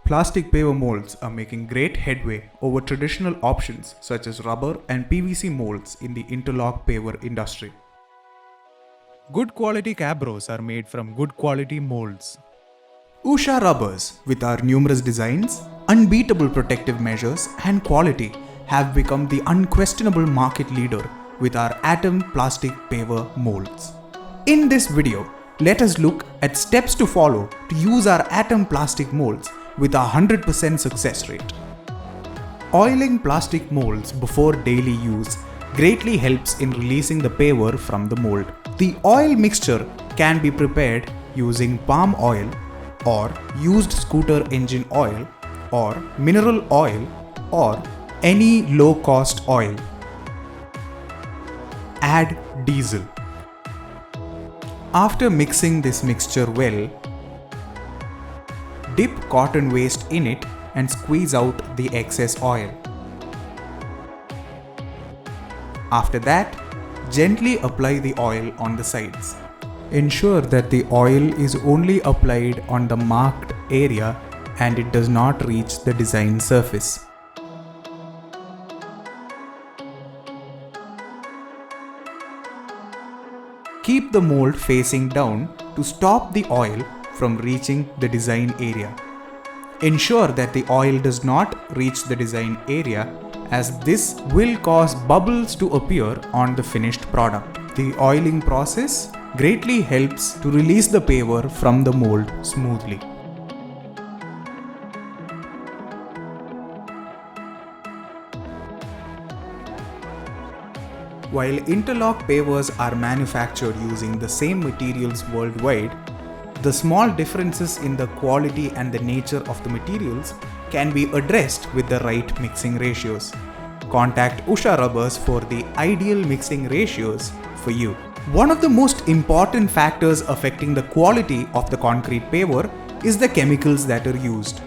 Plastic paver molds are making great headway over traditional options such as rubber and PVC molds in the interlock paver industry. Good quality cabros are made from good quality molds. Usha rubbers, with our numerous designs, unbeatable protective measures and quality, have become the unquestionable market leader with our Atom plastic paver molds. In this video, let us look at steps to follow to use our Atom plastic molds with a 100% success rate. Oiling plastic molds before daily use greatly helps in releasing the paver from the mold. The oil mixture can be prepared using palm oil or used scooter engine oil or mineral oil or any low-cost oil. Add diesel. After mixing this mixture well, dip cotton waste in it and squeeze out the excess oil. After that, gently apply the oil on the sides. Ensure that the oil is only applied on the marked area and it does not reach the design surface. Keep the mold facing down to stop the oil from reaching the design area. Ensure that the oil does not reach the design area, as this will cause bubbles to appear on the finished product. The oiling process greatly helps to release the paver from the mold smoothly. While interlock pavers are manufactured using the same materials worldwide, the small differences in the quality and the nature of the materials can be addressed with the right mixing ratios. Contact Usha Rubbers for the ideal mixing ratios for you. One of the most important factors affecting the quality of the concrete paver is the chemicals that are used.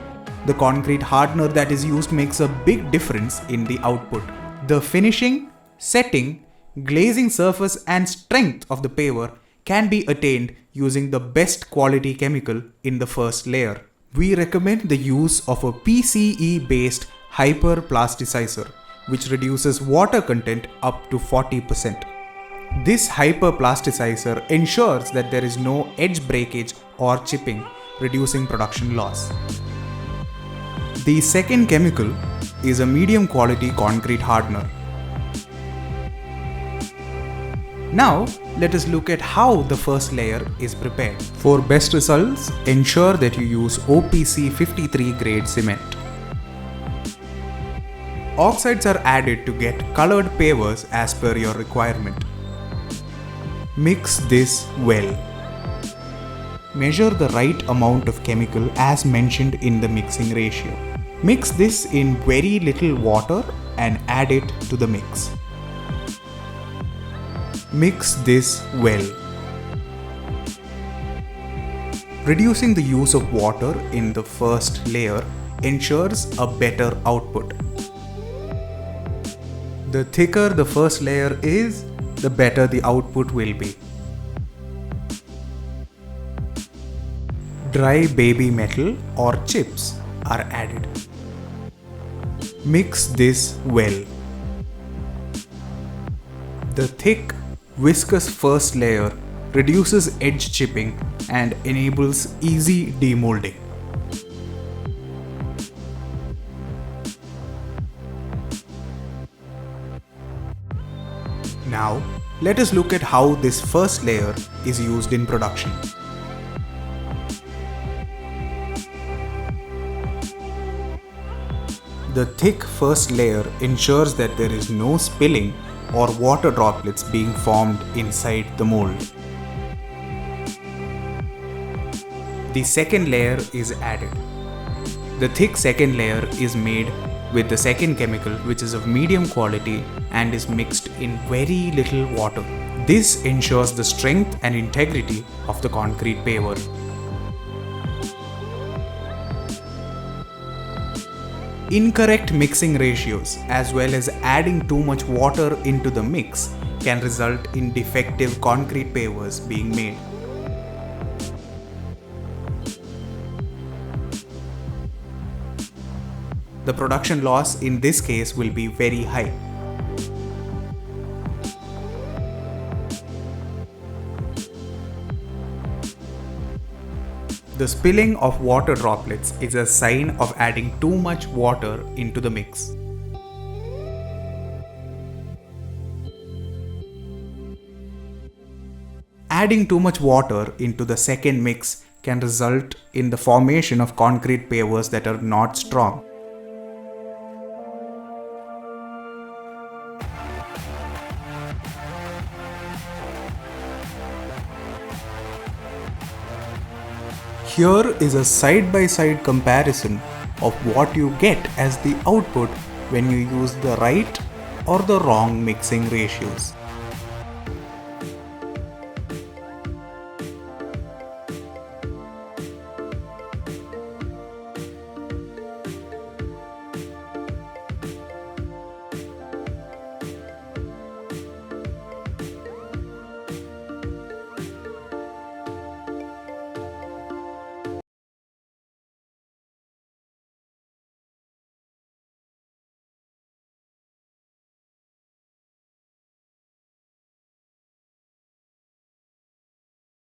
The concrete hardener that is used makes a big difference in the output. The finishing, setting, glazing surface and strength of the paver can be attained using the best quality chemical in the first layer. We recommend the use of a PCE based hyperplasticizer, which reduces water content up to 40%. This hyperplasticizer ensures that there is no edge breakage or chipping, reducing production loss. The second chemical is a medium quality concrete hardener. Now, let us look at how the first layer is prepared. For best results, ensure that you use OPC 53 grade cement. Oxides are added to get colored pavers as per your requirement. Mix this well. Measure the right amount of chemical as mentioned in the mixing ratio. Mix this in very little water and add it to the mix. Mix this well. Reducing the use of water in the first layer ensures a better output. The thicker the first layer is, the better the output will be. Dry baby metal or chips are added. Mix this well. The thick, viscous first layer reduces edge chipping and enables easy demolding. Now, let us look at how this first layer is used in production. The thick first layer ensures that there is no spilling or water droplets being formed inside the mold. The second layer is added. The thick second layer is made with the second chemical, which is of medium quality and is mixed in very little water. This ensures the strength and integrity of the concrete paver. Incorrect mixing ratios as well as adding too much water into the mix can result in defective concrete pavers being made. the production loss in this case will be very high. The spilling of water droplets is a sign of adding too much water into the mix. Adding too much water into the second mix can result in the formation of concrete pavers that are not strong. Here is a side-by-side comparison of what you get as the output when you use the right or the wrong mixing ratios.